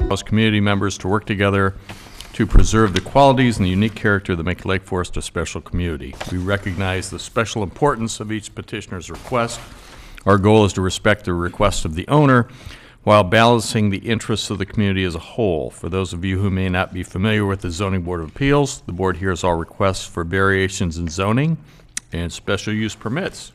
allows community members to work together to preserve the qualities and the unique character that make Lake Forest a special community. We recognize the special importance of each petitioner's request. Our goal is to respect the request of the owner while balancing the interests of the community as a whole. For those of you who may not be familiar with the Zoning Board of Appeals, the board hears all requests for variations in zoning and special use permits.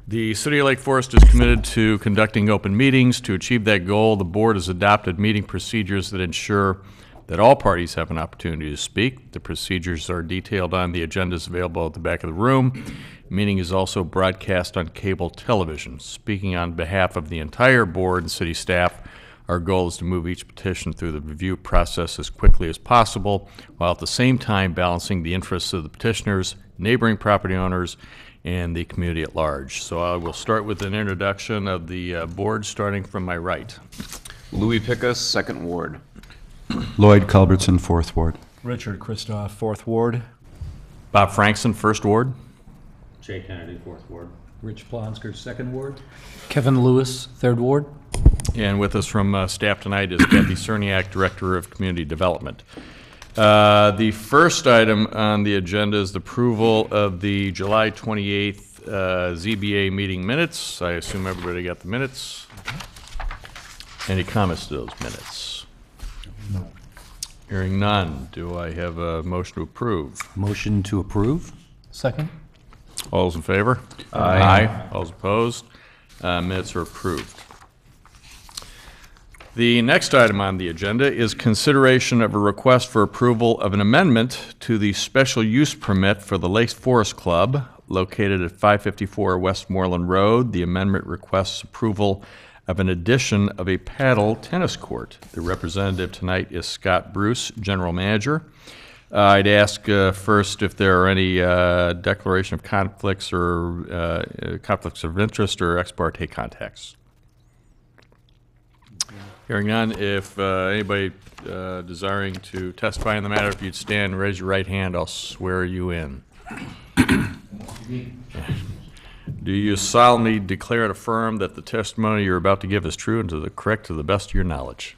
The City of Lake Forest is committed to conducting open meetings. To achieve that goal, the board has adopted meeting procedures that ensure that all parties have an opportunity to speak. The procedures are detailed on the agendas available at the back of the room. The meeting is also broadcast on cable television. Speaking on behalf of the entire board and city staff, our goal is to move each petition through the review process as quickly as possible, while at the same time balancing the interests of the petitioners, neighboring property owners, and the community at large. So I will start with an introduction of the board, starting from my right. Louis Pickus, 2nd Ward. Lloyd Culbertson, 4th Ward. Richard Kristoff, 4th Ward. Bob Frankson, 1st Ward. Jay Kennedy, 4th Ward. Rich Plonsker, 2nd Ward. Kevin Lewis, 3rd Ward. And with us from staff tonight is Kathy Cerniak, Director of Community Development. The first item on the agenda is the approval of the July 28th ZBA meeting minutes. I assume everybody got the minutes. Any comments to those minutes? No. Hearing none, do I have a motion to approve? Motion to approve. Second. All those in favor? Aye. All those opposed? Minutes are approved. The next item on the agenda is consideration of a request for approval of an amendment to the special use permit for the Lake Forest Club located at 554 Westmoreland Road. The amendment requests approval of an addition of a paddle tennis court. The representative tonight is Scott Bruce, General Manager. I'd ask first if there are any declaration of conflicts or conflicts of interest or ex parte contacts. Hearing none, if anybody desiring to testify in the matter, if you'd stand and raise your right hand, I'll swear you in. Do you solemnly declare and affirm that the testimony you're about to give is true and correct to the best of your knowledge?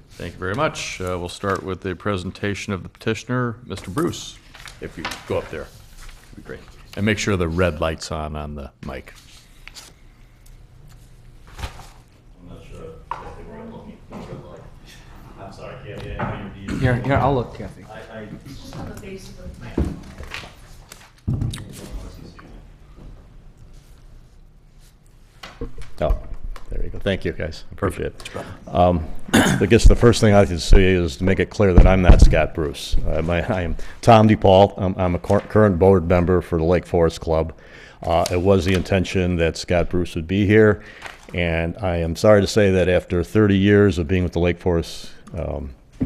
Thank you very much. We'll start with the presentation of the petitioner, Mr. Bruce. If you go up there, that'd be great. And make sure the red light's on the mic. I'm sorry, Kathy, I know you're Here, I'll look, Kathy. On the base of the microphone. Oh, there you go. Thank you, guys. Appreciate it. I guess the first thing I can say is to make it clear that I'm not Scott Bruce. I am Tom DePaul. I'm a current board member for the Lake Forest Club. It was the intention that Scott Bruce would be here, and I am sorry to say that after 30 years of being with the Lake Forest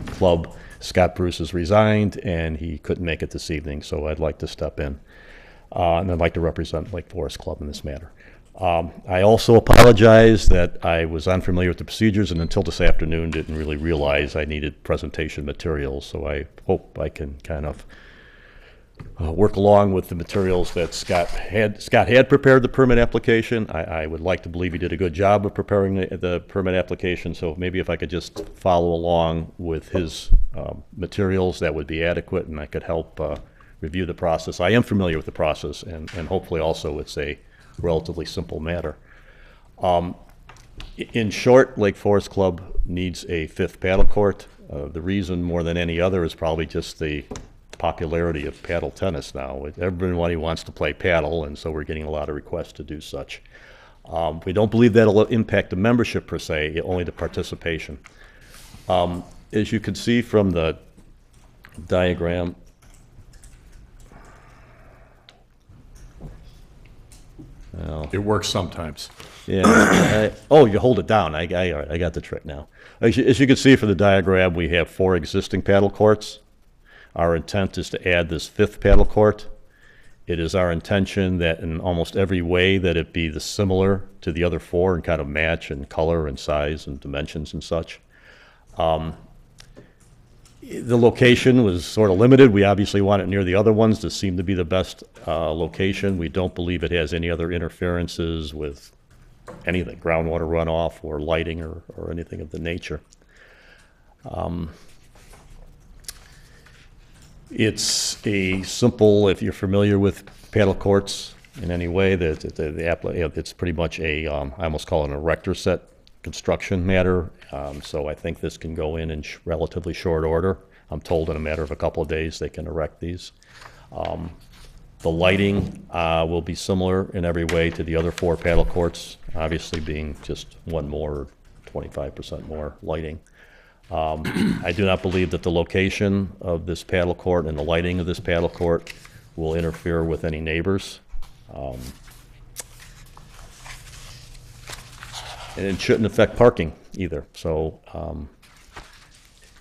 Club, Scott Bruce has resigned, and he couldn't make it this evening, so I'd like to step in, and I'd like to represent Lake Forest Club in this matter. I also apologize that I was unfamiliar with the procedures and until this afternoon didn't really realize I needed presentation materials, so I hope I can kind of work along with the materials that Scott had prepared the permit application. I would like to believe he did a good job of preparing the permit application, so maybe if I could just follow along with his materials, that would be adequate, and I could help review the process. I am familiar with the process, and hopefully also it's a relatively simple matter. In short, Lake Forest Club needs a 5th paddle court. The reason more than any other is probably just the popularity of paddle tennis now. Everybody wants to play paddle, and so we're getting a lot of requests to do such. We don't believe that'll impact the membership per se, only the participation. As you can see from the diagram, well, It works sometimes. yeah. Oh, you hold it down. I got the trick now. As you can see from the diagram, we have 4 existing paddle courts. Our intent is to add this 5th paddle court. It is our intention that in almost every way that it be similar to the other 4 and kind of match in color and size and dimensions and such. The location was sort of limited. We obviously want it near the other ones. This seemed to be the best location. We don't believe it has any other interferences with anything, groundwater runoff or lighting or anything of the nature. It's a simple, if you're familiar with paddle courts in any way, it's pretty much a, I almost call it an erector set construction matter. So I think this can go in relatively short order. I'm told in a matter of a couple of days they can erect these. The lighting will be similar in every way to the other 4 paddle courts, obviously being just one more, 25% more lighting. I do not believe that the location of this paddle court and the lighting of this paddle court will interfere with any neighbors. And it shouldn't affect parking either. So,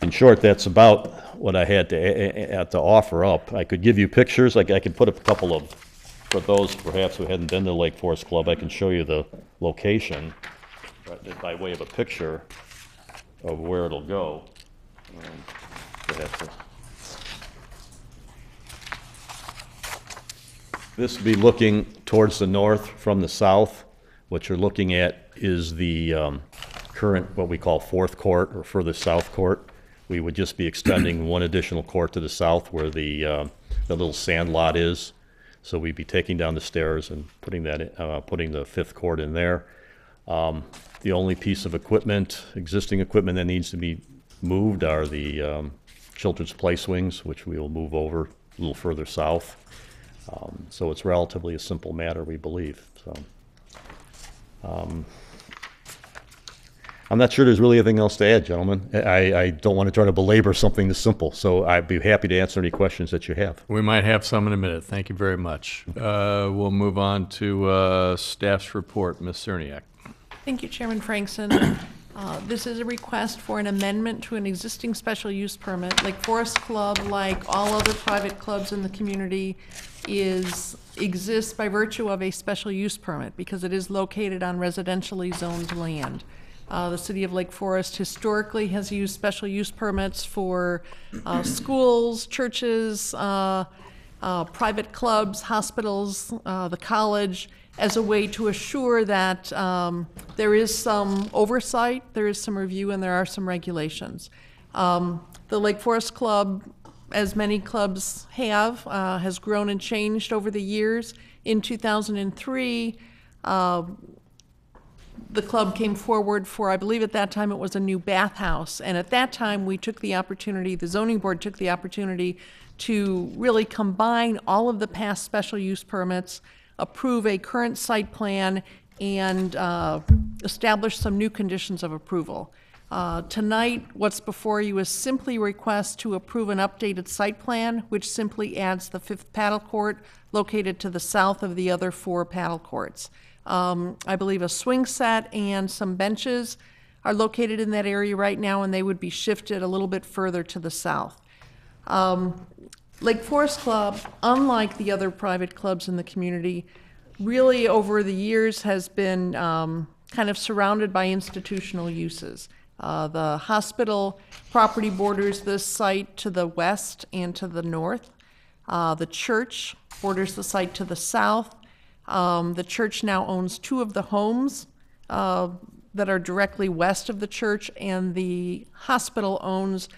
in short, that's about what I had to offer up. I could give you pictures. I could put a couple of, for those perhaps who hadn't been to Lake Forest Club, I can show you the location by way of a picture of where it'll go. This would be looking towards the north from the south. What you're looking at is the current, what we call 4th court or further south court. We would just be extending one additional court to the south where the little sand lot is. So we'd be taking down the stairs and putting putting the 5th court in there. The only piece of equipment, existing equipment that needs to be moved are the children's play swings, which we will move over a little further south. So it's relatively a simple matter, we believe. So, I'm not sure there's really anything else to add, gentlemen. I don't want to try to belabor something this simple, so I'd be happy to answer any questions that you have. We might have some in a minute. Thank you very much. We'll move on to staff's report. Ms. Cerniak. Thank you, Chairman Frankson. This is a request for an amendment to an existing special use permit. Lake Forest Club, like all other private clubs in the community, exists by virtue of a special use permit because it is located on residentially zoned land. The city of Lake Forest historically has used special use permits for schools, churches, private clubs, hospitals, the college, as a way to assure that there is some oversight, there is some review, and there are some regulations. The Lake Forest Club, as many clubs have, has grown and changed over the years. In 2003, the club came forward for, I believe at that time it was a new bathhouse. And at that time, we took the opportunity, the zoning board took the opportunity to really combine all of the past special use permits, approve a current site plan, and establish some new conditions of approval. Tonight, what's before you is simply a request to approve an updated site plan, which simply adds the 5th paddle court located to the south of the other 4 paddle courts. I believe a swing set and some benches are located in that area right now, and they would be shifted a little bit further to the south. Lake Forest Club, unlike the other private clubs in the community, really over the years has been kind of surrounded by institutional uses. The hospital property borders this site to the west and to the north. The church borders the site to the south. The church now owns 2 of the homes that are directly west of the church, and the hospital owns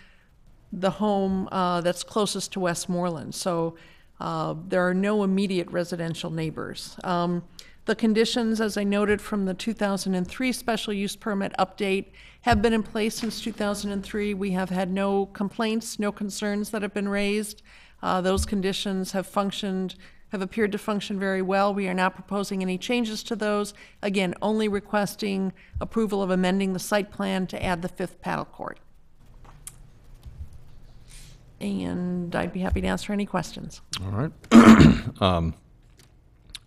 the home that's closest to Westmoreland. So there are no immediate residential neighbors. The conditions, as I noted from the 2003 special use permit update, have been in place since 2003. We have had no complaints, no concerns that have been raised. Those conditions have appeared to function very well. We are not proposing any changes to those. Again, only requesting approval of amending the site plan to add the 5th paddle court. And I'd be happy to answer any questions. All right.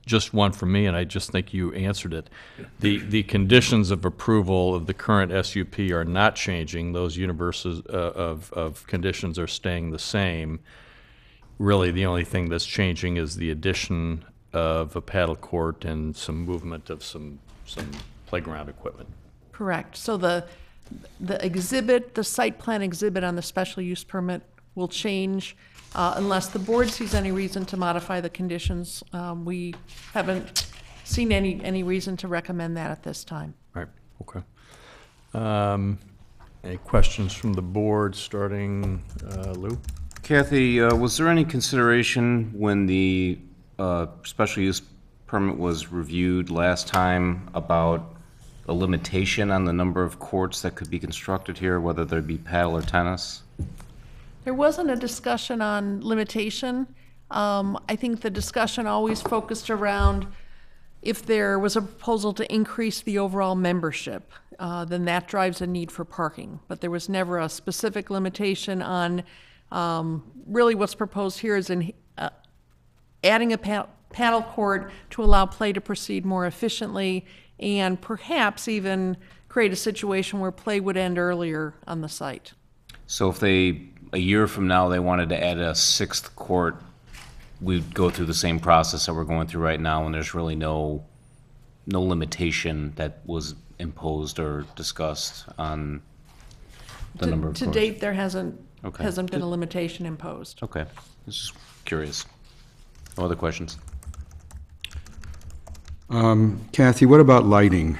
Just one from me, and I just think you answered it. The conditions of approval of the current SUP are not changing. Those universes of conditions are staying the same. Really, the only thing that's changing is the addition of a paddle court and some movement of some playground equipment. Correct. So the exhibit, the site plan exhibit on the special use permit will change unless the board sees any reason to modify the conditions. We haven't seen any reason to recommend that at this time. Right, okay. Any questions from the board, starting Lou? Kathy, was there any consideration when the special use permit was reviewed last time about a limitation on the number of courts that could be constructed here, whether they be paddle or tennis? There wasn't a discussion on limitation. I think the discussion always focused around if there was a proposal to increase the overall membership, then that drives a need for parking. But there was never a specific limitation on, really what's proposed here is adding a paddle court to allow play to proceed more efficiently and perhaps even create a situation where play would end earlier on the site. So if they, a year from now, they wanted to add a 6th court, we'd go through the same process that we're going through right now, and there's really no limitation that was imposed or discussed on the number of To courts? date, there hasn't Okay. been a limitation imposed. Okay, just curious. No other questions? Kathy, what about lighting?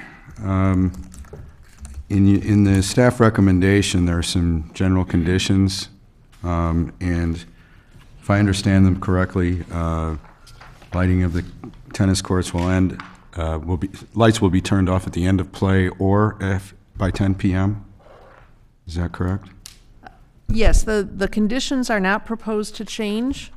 In the staff recommendation, there are some general conditions, and if I understand them correctly, lighting of the tennis courts will end, lights will be turned off at the end of play or by 10 p.m.? Is that correct? Yes, the conditions are not proposed to change.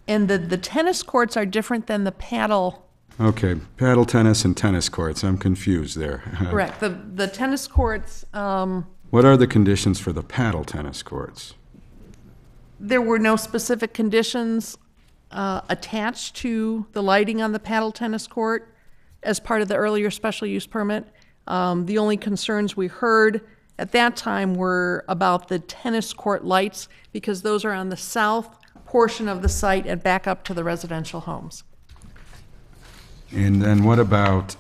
And the tennis courts are different than the paddle. Okay, paddle tennis and tennis courts, I'm confused there. Correct. The tennis courts, What are the conditions for the paddle tennis courts? there were no specific conditions attached to the lighting on the paddle tennis court as part of the earlier special use permit. The only concerns we heard at that time were about the tennis court lights because those are on the south portion of the site and back up to the residential homes. And then what about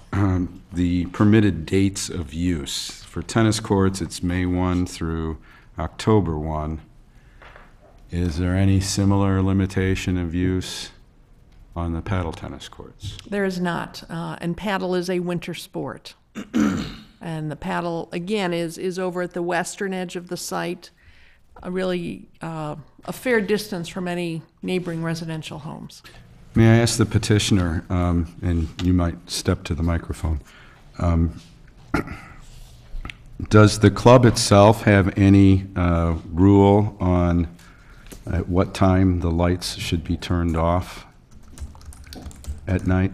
the permitted dates of use? For tennis courts, it's May 1 through October 1. Is there any similar limitation of use on the paddle tennis courts? There is not, and paddle is a winter sport. And the paddle, again, is over at the western edge of the site, a fair distance from any neighboring residential homes. May I ask the petitioner, and you might step to the microphone, does the club itself have any rule on at what time the lights should be turned off at night?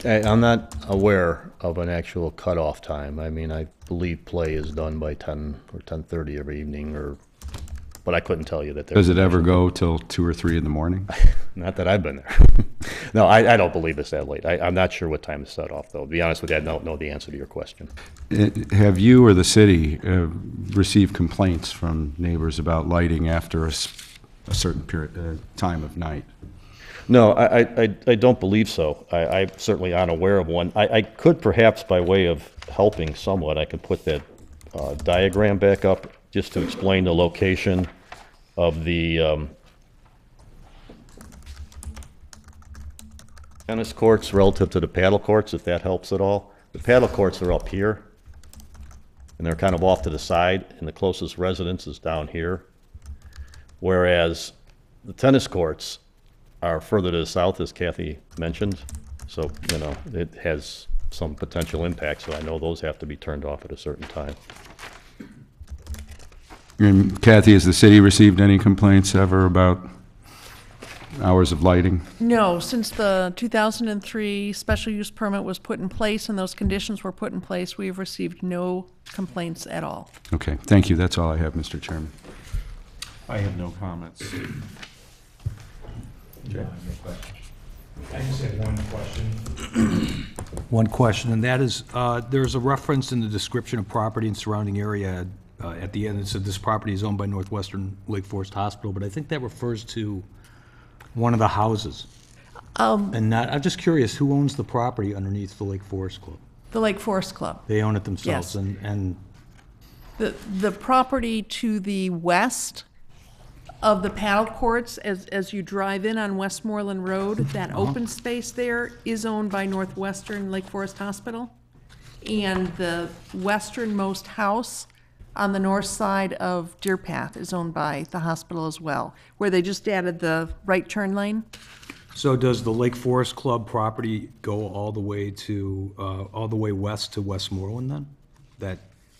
I'm not aware of an actual cutoff time. I mean, I believe play is done by 10 or 10:30 every evening, but I couldn't tell you that. Does it ever go till 2 or 3 in the morning? Not that I've been there. No, I don't believe it's that late. I'm not sure what time it's set off, though. To be honest with you, I don't know the answer to your question. Have you or the city received complaints from neighbors about lighting after a certain period, time of night? No, I don't believe so. I'm certainly unaware of one. I could perhaps, by way of helping somewhat, I could put that diagram back up just to explain the location of the tennis courts relative to the paddle courts, if that helps at all. The paddle courts are up here, and they're kind of off to the side, and the closest residence is down here. Whereas the tennis courts are further to the south, as Kathy mentioned. So, you know, it has some potential impact, so I know those have to be turned off at a certain time. And Kathy, has the city received any complaints ever about hours of lighting? No, since the 2003 special use permit was put in place and those conditions were put in place, we have received no complaints at all. Okay, thank you. That's all I have, Mr. Chairman. I have no comments. I just have one question. One question, and that is, there's a reference in the description of property and surrounding area at the end. It said this property is owned by Northwestern Lake Forest Hospital, but I think that refers to one of the houses. And not, I'm just curious, who owns the property underneath the Lake Forest Club? The Lake Forest Club. They own it themselves? Yes. And The property to the west of the paddle courts, as you drive in on Westmoreland Road, that open space there is owned by Northwestern Lake Forest Hospital. And the westernmost house on the north side of Deer Path is owned by the hospital as well, where they just added the right turn lane. So does the Lake Forest Club property go all the way west to Westmoreland then? That,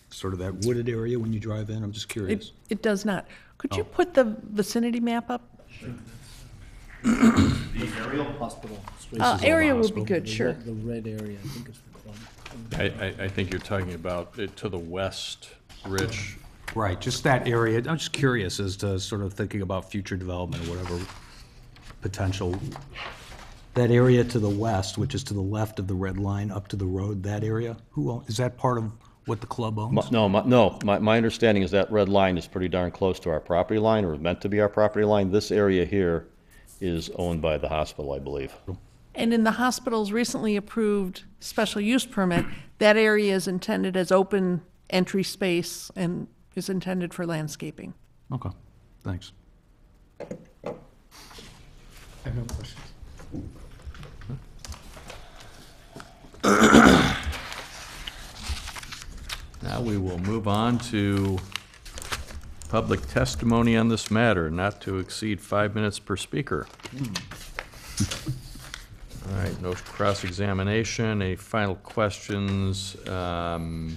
sort of that wooded area when you drive in? I'm just curious. It does not. Could you put the vicinity map up? The aerial? Hospital. Area would be good, sure. The red area, I think is the club. I think you're talking about it to the west, Rich. Right, just that area. I'm just curious as to sort of thinking about future development or whatever potential. That area to the west, which is to the left of the red line up to the road, that area, is that part of what the club owns? My understanding is that red line is pretty darn close to our property line, or meant to be our property line. This area here is owned by the hospital, I believe. And in the hospital's recently approved special use permit, that area is intended as open entry space and is intended for landscaping. Okay, thanks. I have no questions. Now we will move on to public testimony on this matter, not to exceed 5 minutes per speaker. All right, no cross-examination, any final questions? Why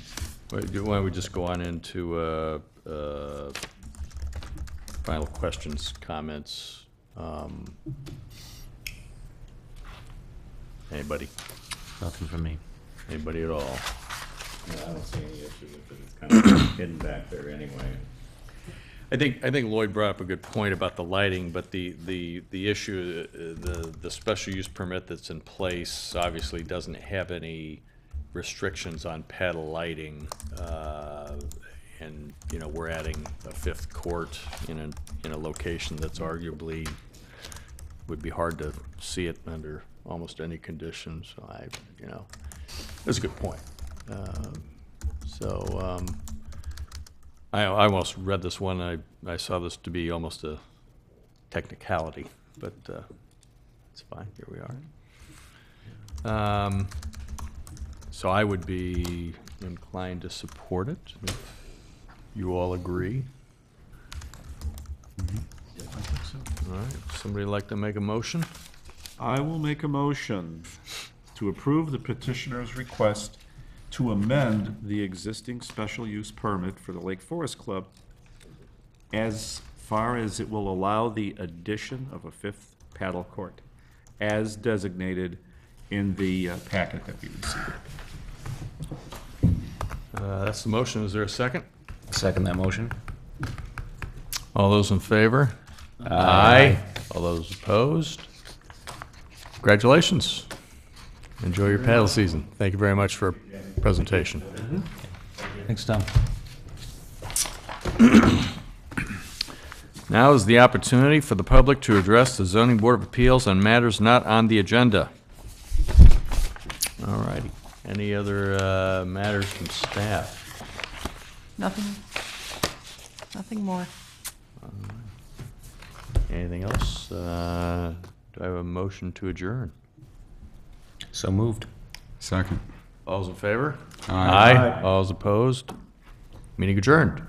don't we just go on into final questions, comments? Anybody? Nothing from me. Anybody at all? I don't see any issue with it, it's kind of hidden back there anyway. I think Lloyd brought up a good point about the lighting, but the issue, the special use permit that's in place obviously doesn't have any restrictions on paddle lighting. And, you know, we're adding a fifth court in a location that's arguably, would be hard to see it under almost any conditions. So that's a good point. I almost read this one, I saw this to be almost a technicality, but it's fine, here we are. So I would be inclined to support it, if you all agree. All right, somebody like to make a motion? I will make a motion to approve the petitioner's request to amend the existing special use permit for the Lake Forest Club as far as it will allow the addition of a fifth paddle court, as designated in the packet that we received. That's the motion. Is there a second? Second that motion. All those in favor? Aye. All those opposed? Congratulations. Enjoy your paddle season. Thank you very much for presentation. Thanks, Tom. Now is the opportunity for the public to address the Zoning Board of Appeals on matters not on the agenda. All righty. Any other matters from staff? Nothing more. Anything else? Do I have a motion to adjourn? So moved. Second. All's in favor? Aye. All's opposed? Meeting adjourned.